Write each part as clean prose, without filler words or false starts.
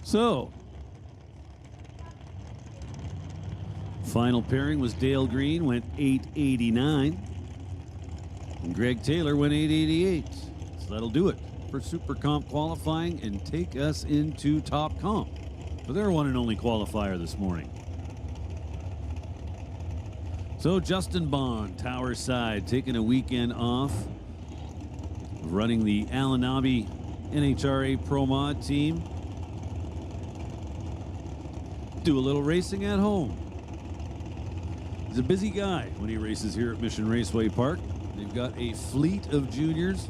So, final pairing was Dale Green, went 889. And Greg Taylor went 888. So that'll do it for Super Comp qualifying and take us into Top Comp for their one and only qualifier this morning. So Justin Bond, Tower Side, taking a weekend off, running the Alanabi NHRA Pro Mod team. Do a little racing at home. He's a busy guy when he races here at Mission Raceway Park. They've got a fleet of juniors.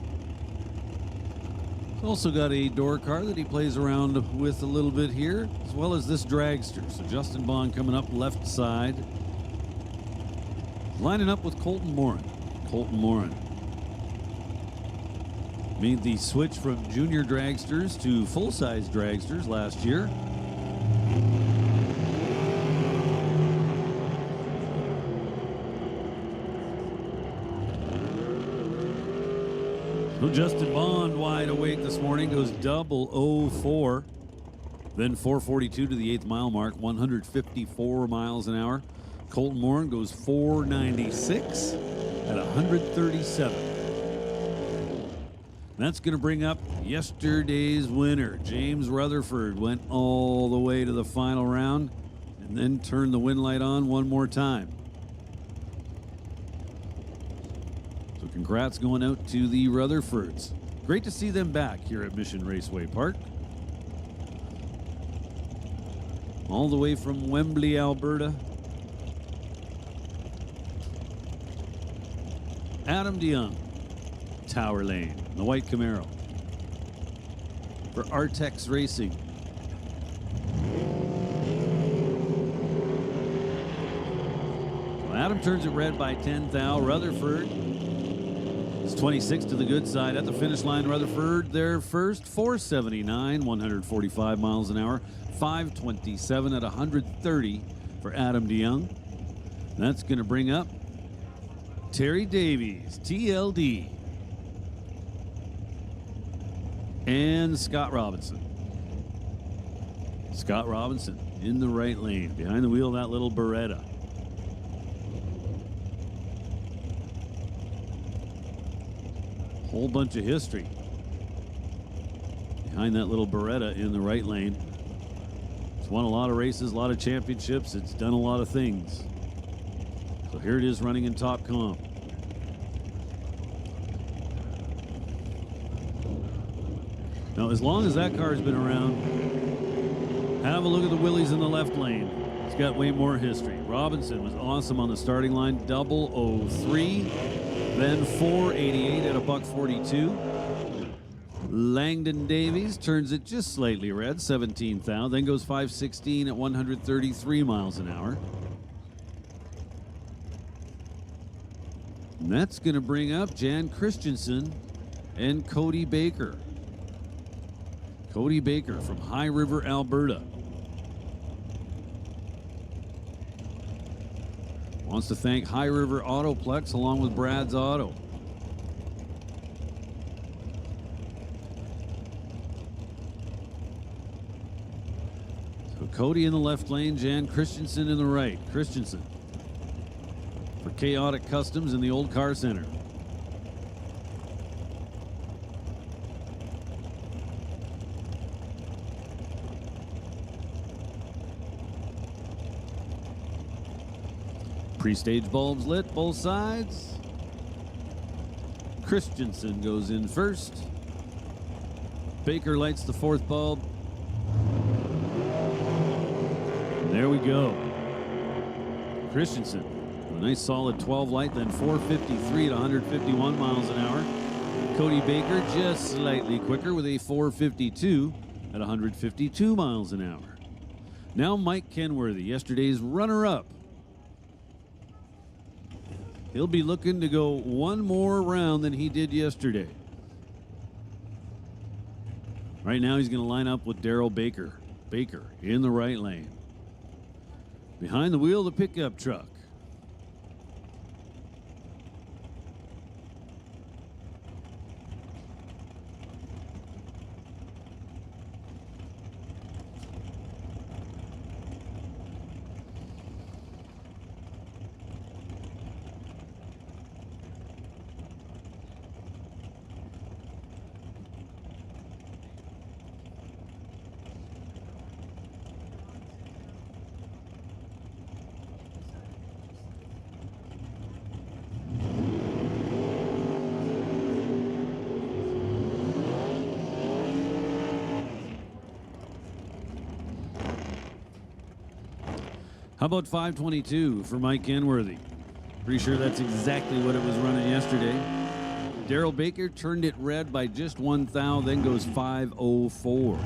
He's also got a door car that he plays around with a little bit here, as well as this dragster. So Justin Bond coming up left side, lining up with Colton Morin. Colton Morin made the switch from junior dragsters to full-size dragsters last year. So Justin Bond wide awake this morning, goes 004, then 442 to the 8th mile mark, 154 miles an hour. Colton Morin goes 496 at 137. That's going to bring up yesterday's winner. James Rutherford went all the way to the final round and then turned the wind light on one more time. So congrats going out to the Rutherfords. Great to see them back here at Mission Raceway Park. All the way from Wembley, Alberta. Adam DeYoung, Tower Lane, the white Camaro for Artex Racing. Well, Adam turns it red by 10 thou. Rutherford is 26 to the good side at the finish line. Rutherford there first, 479, 145 miles an hour, 527 at 130 for Adam DeYoung. That's going to bring up Terry Davies, TLD, and Scott Robinson. Scott Robinson in the right lane, behind the wheel of that little Beretta. Whole bunch of history behind that little Beretta in the right lane. It's won a lot of races, a lot of championships. It's done a lot of things. So here it is running in Top Comp. Now, as long as that car's been around, have a look at the Willies in the left lane. It's got way more history. Robinson was awesome on the starting line, 003, then 488 at $142. Langdon Davies turns it just slightly red, 17 thou, then goes 516 at 133 miles an hour. And that's going to bring up Jan Christensen and Cody Baker. Cody Baker from High River, Alberta. Wants to thank High River Autoplex along with Brad's Auto. So Cody in the left lane, Jan Christensen in the right. Christensen for Chaotic Customs in the Old Car Center. Pre-stage bulbs lit, both sides. Christensen goes in first. Baker lights the fourth bulb. And there we go. Christensen, a nice solid 12 light, then 453 at 151 miles an hour. Cody Baker just slightly quicker with a 452 at 152 miles an hour. Now Mike Kenworthy, yesterday's runner-up. He'll be looking to go one more round than he did yesterday. Right now he's going to line up with Darrell Baker. Baker in the right lane. Behind the wheel of the pickup truck. How about 5:22 for Mike Kenworthy? Pretty sure that's exactly what it was running yesterday. Daryl Baker turned it red by just 1 thou, then goes 5:04.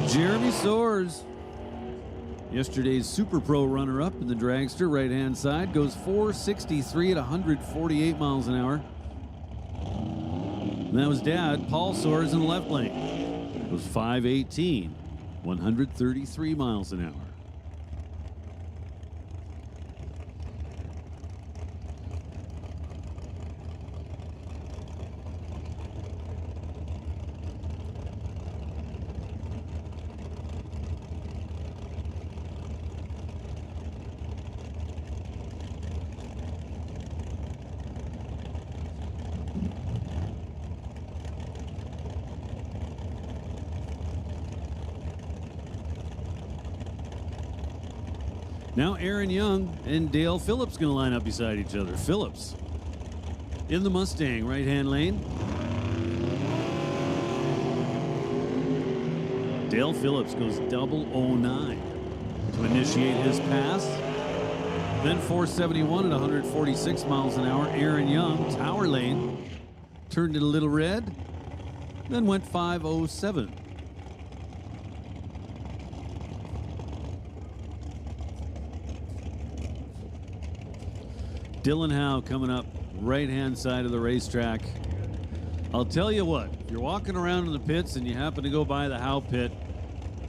Jeremy Soares, yesterday's Super Pro runner-up in the dragster, right-hand side, goes 463 at 148 miles an hour. And that was Dad, Paul Soares, in the left lane. Goes 518, 133 miles an hour. Now Aaron Young and Dale Phillips going to line up beside each other. Phillips in the Mustang, right-hand lane. Dale Phillips goes 009 to initiate his pass. Then 471 at 146 miles an hour. Aaron Young, Tower Lane, turned it a little red, then went 507. Dylan Howe coming up right-hand side of the racetrack. I'll tell you what, if you're walking around in the pits and you happen to go by the Howe pit,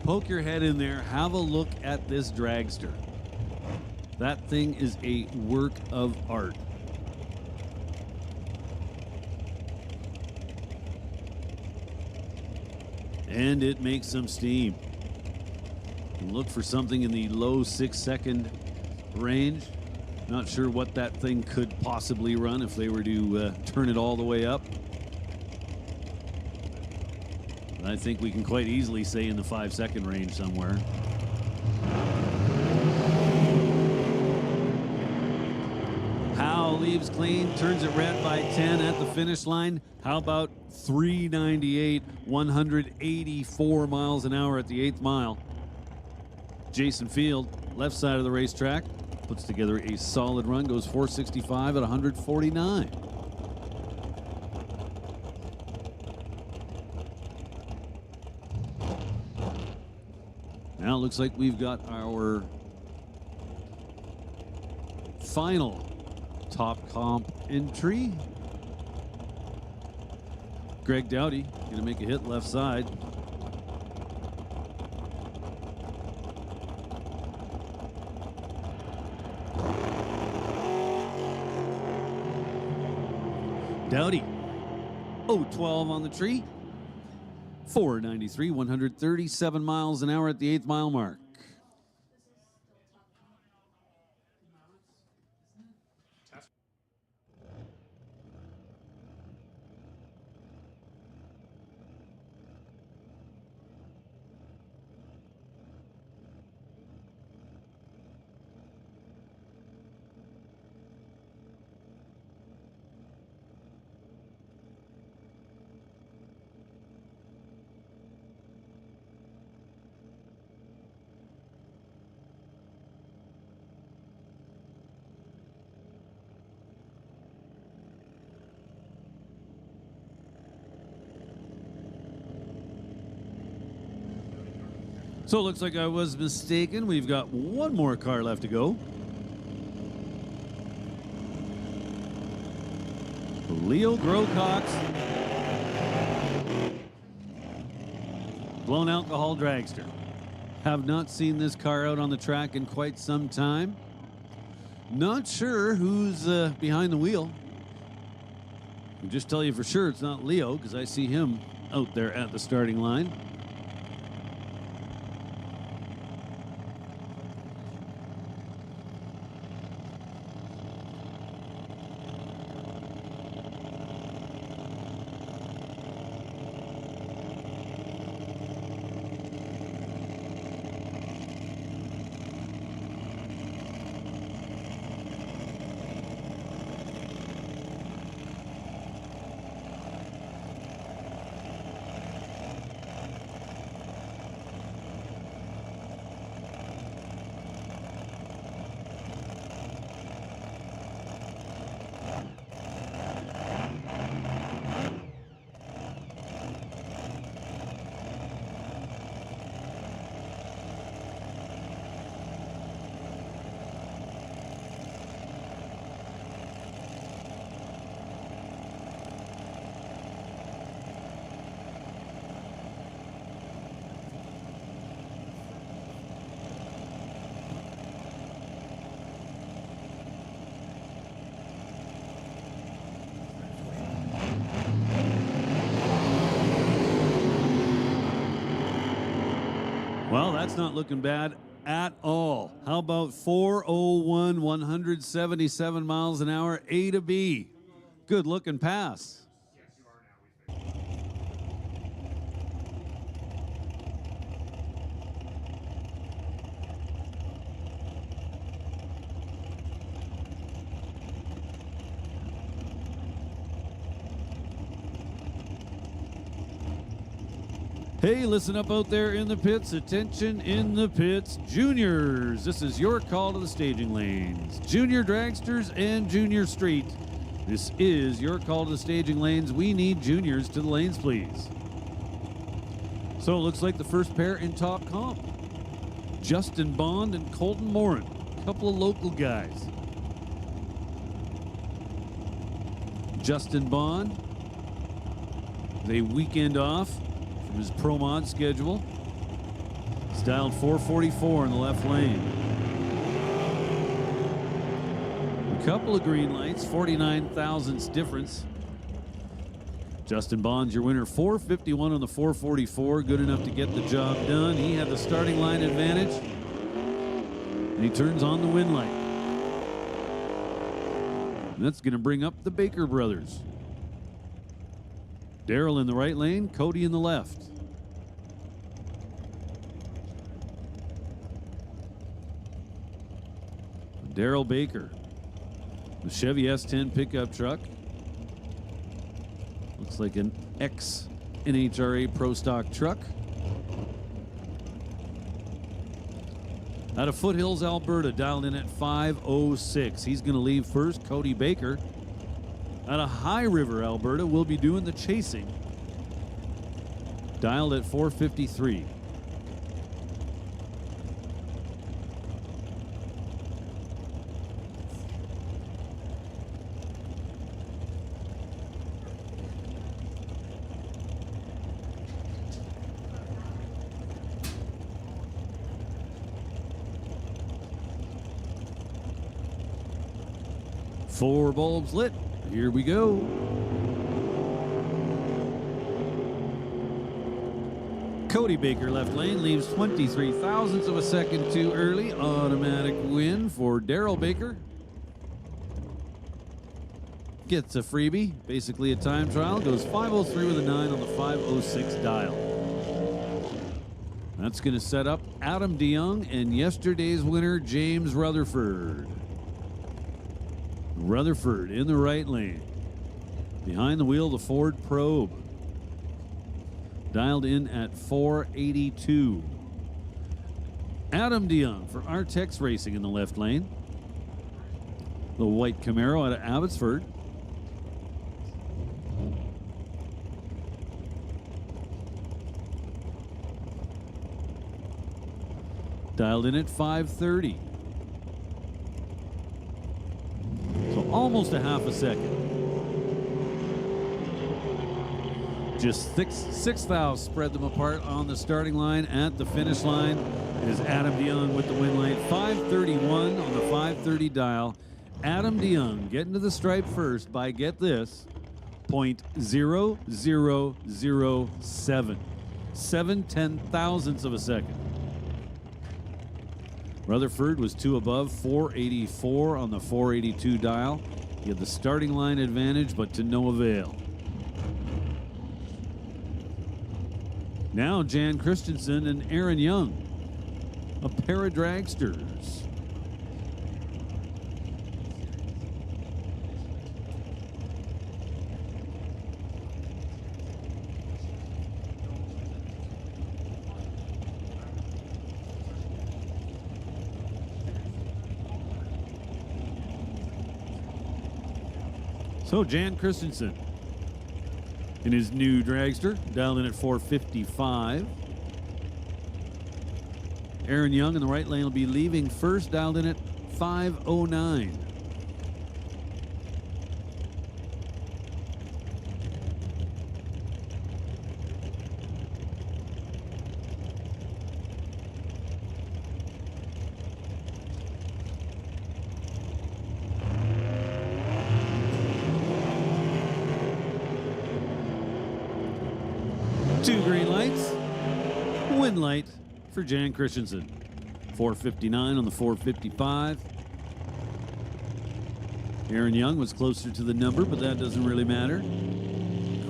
poke your head in there, have a look at this dragster. That thing is a work of art. And it makes some steam. Look for something in the low 6-second range. Not sure what that thing could possibly run if they were to turn it all the way up. I think we can quite easily say in the 5-second range somewhere. Howe leaves clean, turns it red by 10 at the finish line. How about 398, 184 miles an hour at the 8th mile? Jason Field, left side of the racetrack, puts together a solid run, goes 465 at 149. Now it looks like we've got our final top comp entry. Greg Dowdy going to make a hit left side. Dowdy, 012 on the tree, 493, 137 miles an hour at the 8th mile mark. So it looks like I was mistaken. We've got one more car left to go. Leo Grocox, blown alcohol dragster. Have not seen this car out on the track in quite some time. Not sure who's behind the wheel. I'll just tell you for sure it's not Leo because I see him out there at the starting line. Well, that's not looking bad at all. How about 4:01, 177 miles an hour, A to B. Good looking pass. Hey, listen up out there in the pits. Attention in the pits. Juniors, this is your call to the staging lanes. Junior dragsters and junior street. This is your call to the staging lanes. We need juniors to the lanes, please. So it looks like the first pair in top comp. Justin Bond and Colton Morin. A couple of local guys. Justin Bond, they weekend off from his Pro Mod schedule. Styled 444 in the left lane. A couple of green lights, 49 thousandths difference. Justin Bond's your winner, 451 on the 444, good enough to get the job done. He had the starting line advantage, and he turns on the win light. And that's going to bring up the Baker brothers. Daryl in the right lane, Cody in the left. Daryl Baker, the Chevy S10 pickup truck. Looks like an ex-NHRA Pro Stock truck. Out of Foothills, Alberta, dialed in at 5:06. He's going to leave first. Cody Baker. Out of High River, Alberta, will be doing the chasing. Dialed at 4:53. Four bulbs lit. Here we go. Cody Baker left lane leaves 23 thousandths of a second too early. Automatic win for Daryl Baker. Gets a freebie, basically a time trial. Goes 5:03 with a 9 on the 5:06 dial. That's going to set up Adam DeYoung and yesterday's winner, James Rutherford. Rutherford in the right lane. Behind the wheel, the Ford Probe. Dialed in at 482. Adam DeYoung for Artex Racing in the left lane. The white Camaro out of Abbotsford. Dialed in at 530. Almost a half a second. Just six thou spread them apart on the starting line. At the finish line, is Adam DeYoung with the win light. 531 on the 530 dial. Adam DeYoung getting to the stripe first by, get this, 0.0007. 7/10,000ths of a second. Rutherford was 2 above, 484 on the 482 dial. He had the starting line advantage, but to no avail. Now Jan Christensen and Aaron Young, a pair of dragsters. So Jan Christensen in his new dragster, dialed in at 455. Aaron Young in the right lane will be leaving first, dialed in at 509. Two green lights, win light for Jan Christensen. 459 on the 455. Aaron Young was closer to the number, but that doesn't really matter.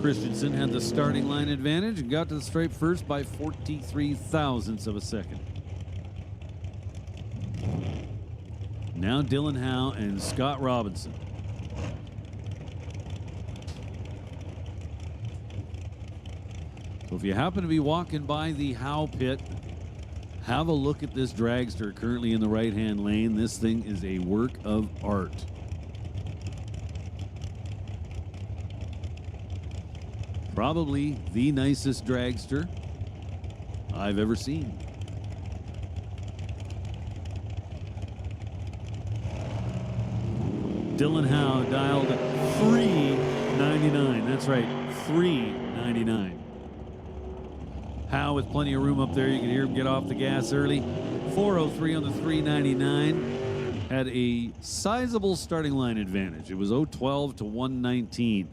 Christensen had the starting line advantage and got to the stripe first by 43,000ths of a second. Now Dylan Howe and Scott Robinson. So if you happen to be walking by the Howe pit, have a look at this dragster currently in the right-hand lane. This thing is a work of art. Probably the nicest dragster I've ever seen. Dylan Howe dialed at 399. That's right, 399. Howe with plenty of room up there. You can hear him get off the gas early. 403 on the 399. Had a sizable starting line advantage. It was 012 to 119.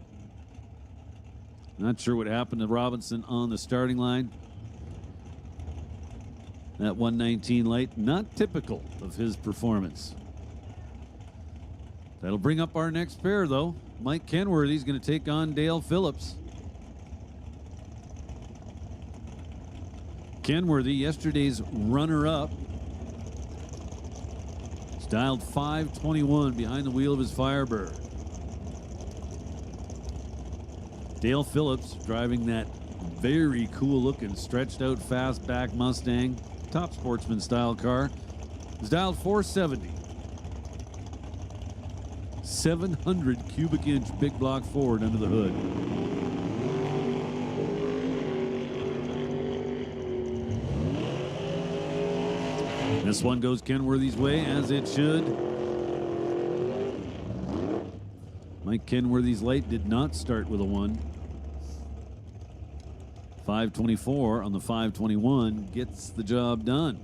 Not sure what happened to Robinson on the starting line. That 119 light, not typical of his performance. That'll bring up our next pair, though. Mike Kenworthy's going to take on Dale Phillips. Kenworthy, yesterday's runner-up, is dialed 521 behind the wheel of his Firebird. Dale Phillips driving that very cool-looking, stretched-out fastback Mustang, top sportsman style car, is dialed 470. 700 cubic inch big block Ford under the hood. This one goes Kenworthy's way, as it should. Mike Kenworthy's light did not start with a 1. 524 on the 521 gets the job done.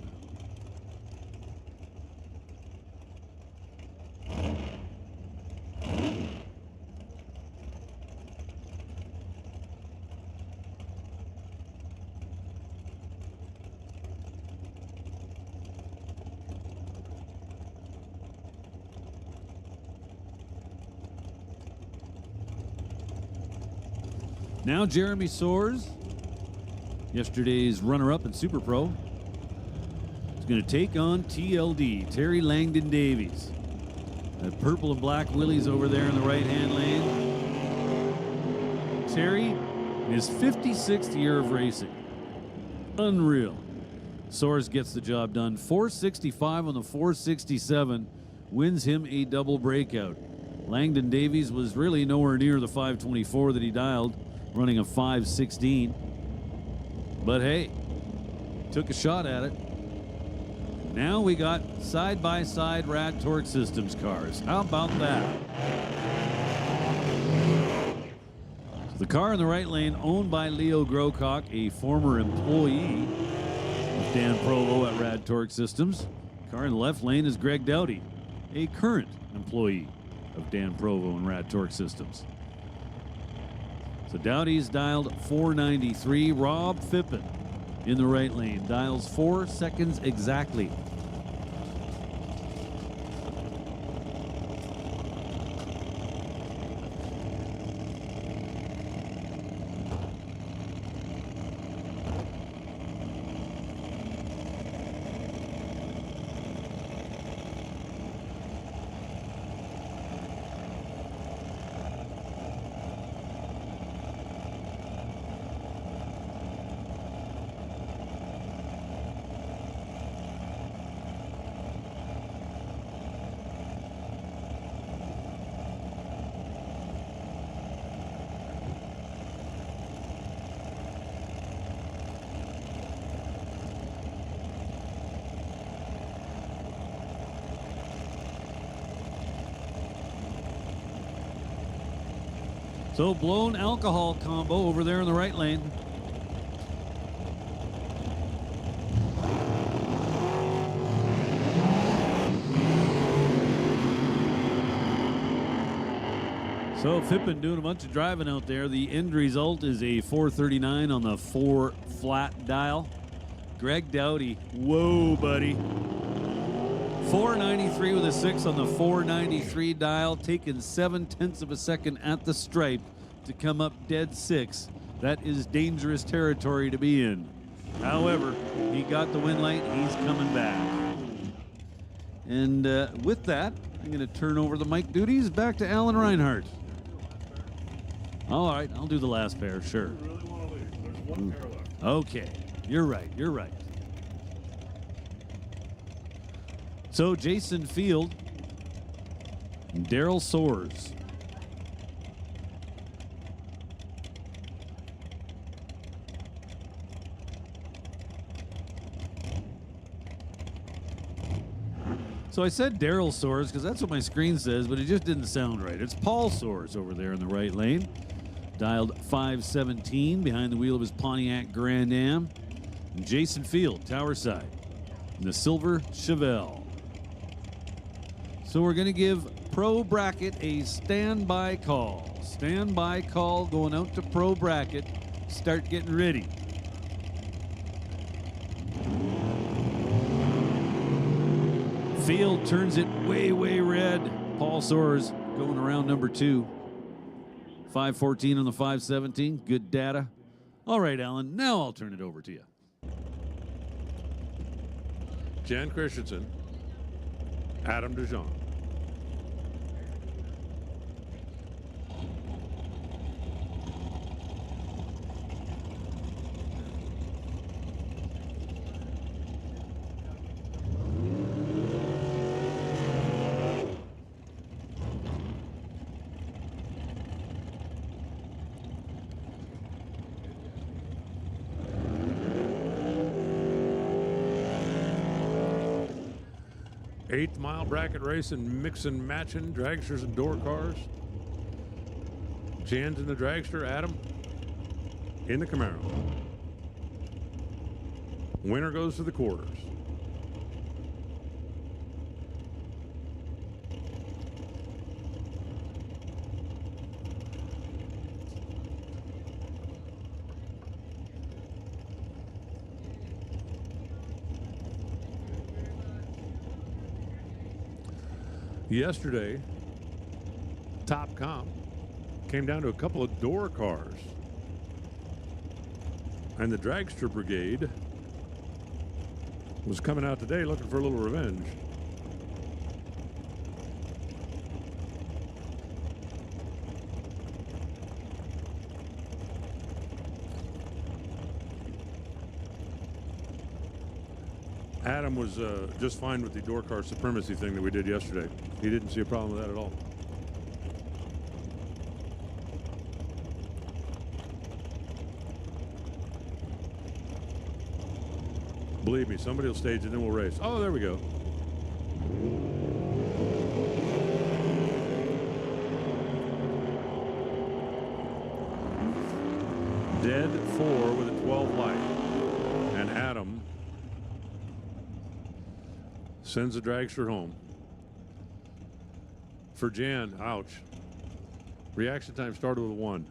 Now Jeremy Soares, yesterday's runner-up in Super Pro, is going to take on TLD, Terry Langdon Davies. That purple and black Willys over there in the right-hand lane. Terry in his 56th year of racing. Unreal. Soares gets the job done. 465 on the 467 wins him a double breakout. Langdon Davies was really nowhere near the 524 that he dialed, running a 516. But hey, took a shot at it. Now we got side-by-side Rad Torque Systems cars. How about that? So the car in the right lane, owned by Leo Grocock, a former employee Dan Provo at Rad Torque Systems. Car in the left lane is Greg Dowdy, a current employee of Dan Provo and Rad Torque Systems. So Dowdy's dialed 493. Rob Phippen in the right lane dials 4 seconds exactly. So blown alcohol combo over there in the right lane. So Phippen doing a bunch of driving out there. The end result is a 439 on the 4 flat dial. Greg Dowdy, whoa, buddy. 493 with a 6 on the 493 dial, taking 7/10 of a second at the stripe to come up dead 6. That is dangerous territory to be in. However, he got the win light. He's coming back. And with that, I'm going to turn over the mic duties back to Alan Reinhardt. All right, I'll do the last pair, sure. Okay, you're right, you're right. So Jason Field and Daryl Soares. So I said Daryl Soares because that's what my screen says, but it just didn't sound right. It's Paul Soares over there in the right lane. Dialed 517 behind the wheel of his Pontiac Grand Am. And Jason Field, Tower Side, in the silver Chevelle. So we're going to give Pro Bracket a standby call. Standby call going out to Pro Bracket. Start getting ready. Field turns it way, way red. Paul Soares going around number 2. 514 on the 517. Good data. All right, Alan, now I'll turn it over to you. Jan Christensen, Adam DeJean. Eighth mile bracket race and mix and matching dragsters and door cars. Jan's in the dragster, Adam in the Camaro. Winner goes to the quarters. Yesterday, Top Comp came down to a couple of door cars. And the dragster brigade was coming out today looking for a little revenge. Adam was just fine with the door car supremacy thing that we did yesterday. He didn't see a problem with that at all. Believe me, somebody will stage and then we'll race. Oh, there we go. Dead 4 with a 12 light. And Adam Sends the dragster home. For Jan, ouch. Reaction time started with a 1.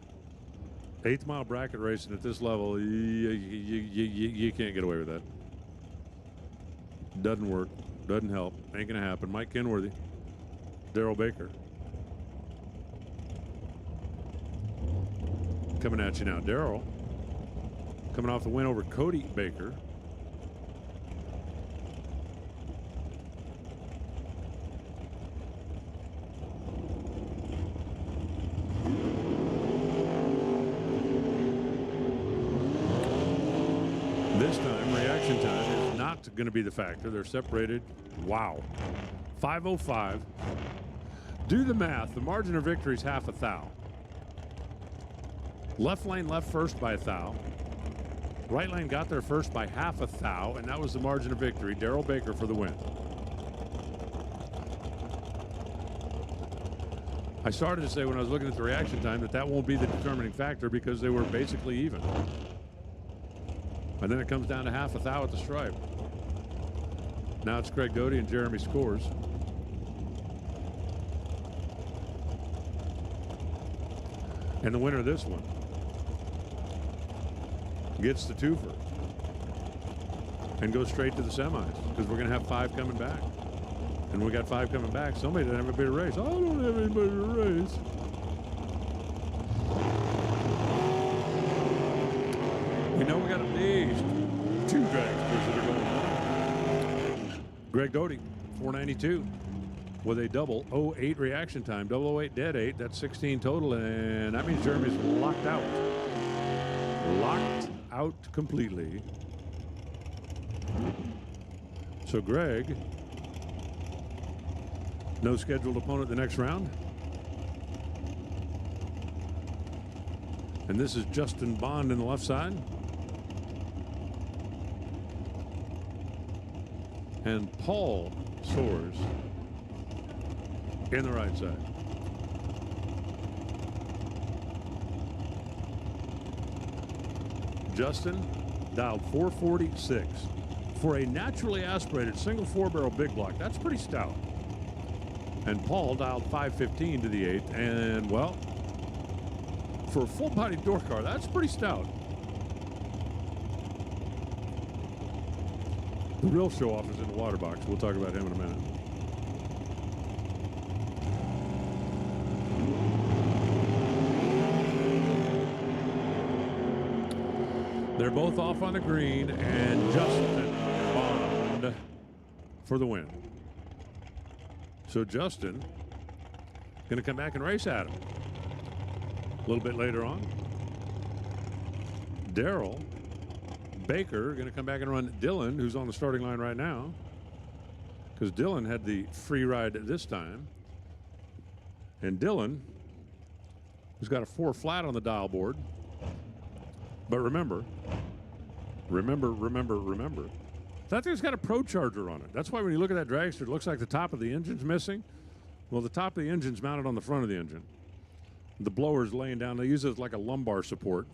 8th mile bracket racing at this level, you can't get away with that. Doesn't work. Doesn't help. Ain't going to happen. Mike Kenworthy. Daryl Baker. Coming at you now. Daryl coming off the win over Cody Baker. This time, reaction time is not going to be the factor. They're separated. Wow. 5:05. Do the math. The margin of victory is half a thou. Left lane left first by a thou. Right lane got there first by half a thou, and that was the margin of victory. Daryl Baker for the win. I started to say when I was looking at the reaction time that won't be the determining factor because they were basically even. And then it comes down to half a thou at the stripe. Now it's Craig Doty and Jeremy Scores. And the winner of this one gets the twofer and goes straight to the semis because we're going to have 5 coming back. And we got 5 coming back. Somebody didn't have a bit of race. I don't have anybody to race. We know we got at least 2 dragsters that are going on. Greg Doty, 492 with a double 08 reaction time. 008 dead 8. That's 16 total, and that means Jeremy's locked out. Locked out completely. So Greg, no scheduled opponent the next round. And this is Justin Bond in the left side. And Paul Soares in the right side. Justin dialed 446 for a naturally aspirated single 4-barrel big block. That's pretty stout. And Paul dialed 515 to the 8th, and well, for a full-body door car, that's pretty stout. The real show-off is in the water box. We'll talk about him in a minute. They're both off on the green, and Justin Bond for the win. So Justin going to come back and race at him a little bit later on. Daryl Baker going to come back and run Dylan, who's on the starting line right now, because Dylan had the free ride this time. And Dylan, who's got a 4 flat on the dial board. But remember, that thing's got a Pro Charger on it. That's why when you look at that dragster, it looks like the top of the engine's missing. Well, the top of the engine's mounted on the front of the engine. The blower's laying down. They use it as like a lumbar support.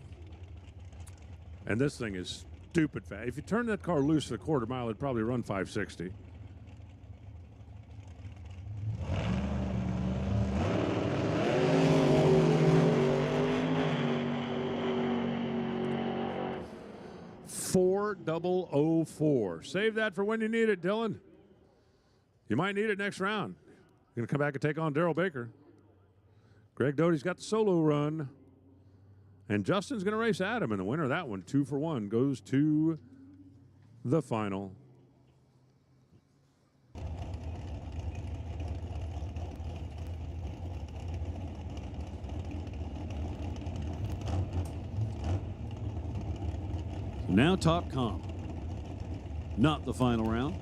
And this thing is stupid fast. If you turn that car loose at a quarter mile, it'd probably run 560. $4,004. Save that for when you need it, Dylan. You might need it next round. You're going to come back and take on Daryl Baker. Greg Doty's got the solo run. And Justin's going to race Adam, and the winner of that one, 2 for 1, goes to the final. Now top comp. Not the final round.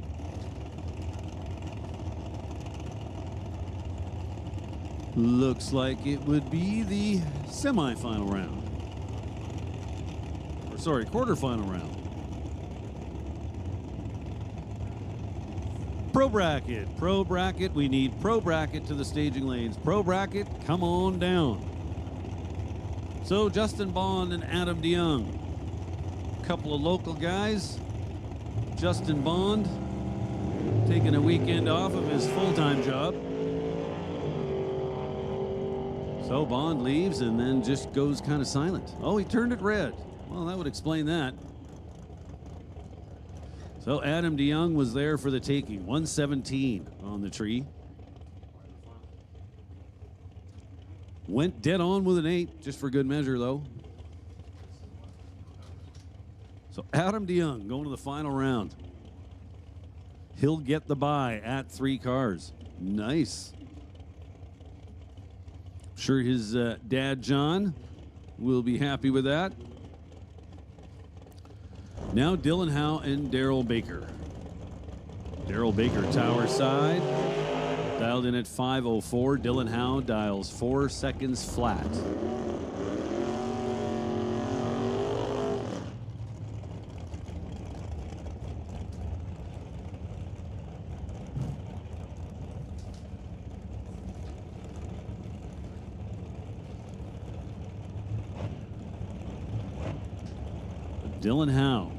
Looks like it would be the semifinal round. Or sorry, quarterfinal round. Pro bracket. Pro bracket. We need pro bracket to the staging lanes. Pro bracket, come on down. So Justin Bond and Adam DeYoung. Couple of local guys. Justin Bond taking a weekend off of his full-time job. So Bond leaves and then just goes kind of silent. Oh, he turned it red. Well, that would explain that. So Adam DeYoung was there for the taking. 117 on the tree. Went dead on with an 8, just for good measure, though. So Adam DeYoung going to the final round. He'll get the bye at 3 cars. Nice. Sure his dad, John, will be happy with that. Now Dylan Howe and Daryl Baker. Daryl Baker, tower side. Dialed in at 5:04. Dylan Howe dials 4 seconds flat. Dylan Howe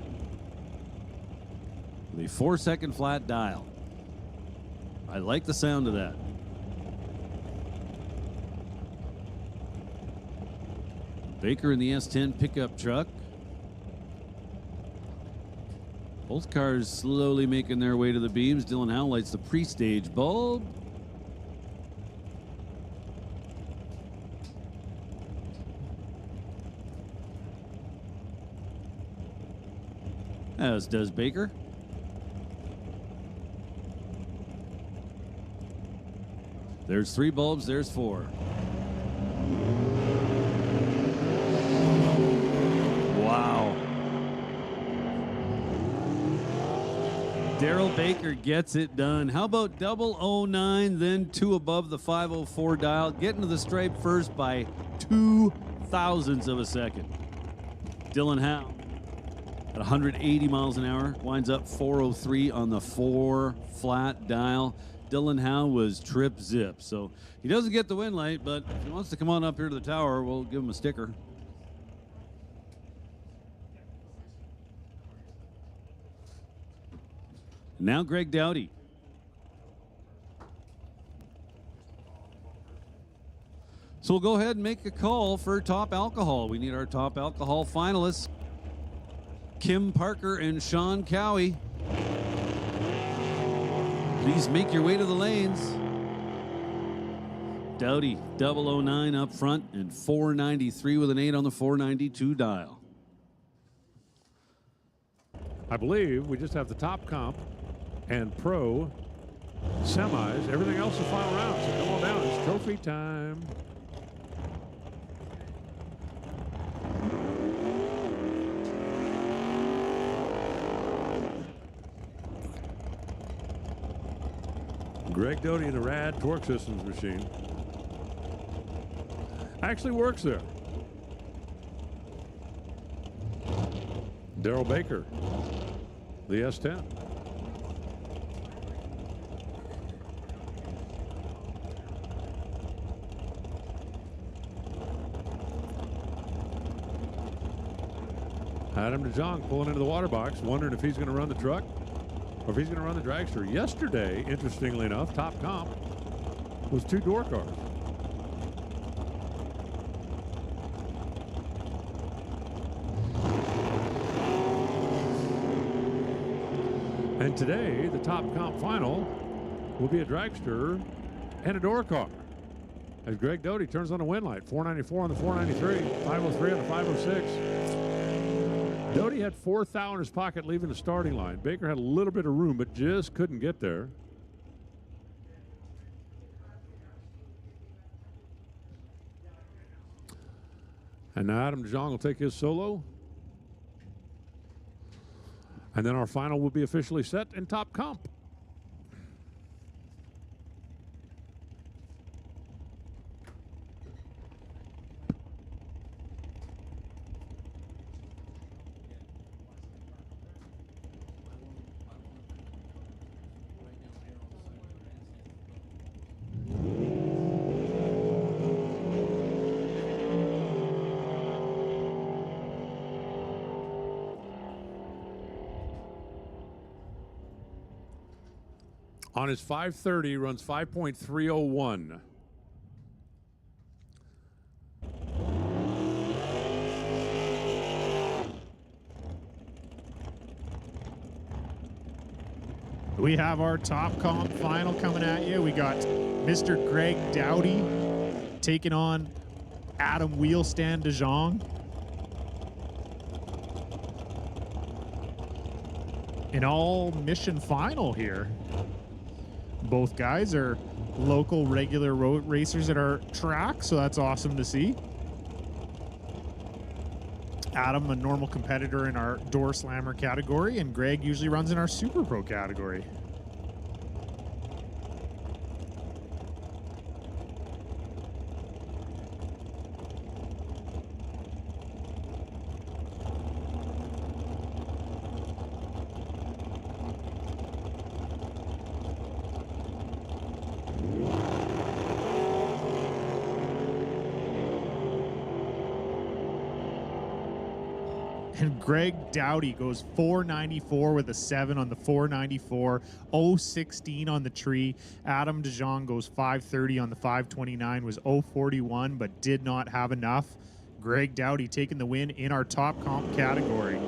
with a 4-second flat dial. I like the sound of that. Baker in the S10 pickup truck. Both cars slowly making their way to the beams. Dylan Howe lights the pre-stage bulb. As does Baker. There's 3 bulbs, there's 4. Wow. Daryl Baker gets it done. How about 009, then 2 above the 5:04 dial, getting to the stripe first by 2 thousandths of a second. Dylan Howe at 180 miles an hour, winds up 4:03 on the 4 flat dial. Dylan Howe was trip zip, so he doesn't get the win light, but if he wants to come on up here to the tower, we'll give him a sticker. Now Greg Dowdy. So we'll go ahead and make a call for top alcohol. We need our top alcohol finalists. Kim Parker and Sean Cowie. Please make your way to the lanes. Dowdy, 009 up front and 493 with an 8 on the 492 dial. I believe we just have the top comp and pro semis. Everything else is final round. So come on down. It's trophy time. Greg Doty in the Rad Torque Systems machine. Actually works there. Daryl Baker, the S10. Adam DeJong pulling into the water box, wondering if he's going to run the truck or if he's going to run the dragster. Yesterday, interestingly enough, top comp was 2 door cars. And today, the top comp final will be a dragster and a door car. As Greg Doty turns on the win light, 494 on the 493, 503 on the 506. Doty had 4th thou in his pocket leaving the starting line. Baker had a little bit of room, but just couldn't get there. And now Adam DeJong will take his solo. And then our final will be officially set in top comp. On his 530, he runs 5.301. We have our top comp final coming at you. We got Mr. Greg Dowdy taking on Adam Wheelstand DeJong. An all mission final here. Both guys are local regular road racers at our track, so that's awesome to see. Adam, a normal competitor in our door slammer category, and Greg usually runs in our super pro category. And Greg Dowdy goes 494 with a 7 on the 494, 016 on the tree. Adam DeJong goes 530 on the 529, was 041, but did not have enough. Greg Dowdy taking the win in our top comp category.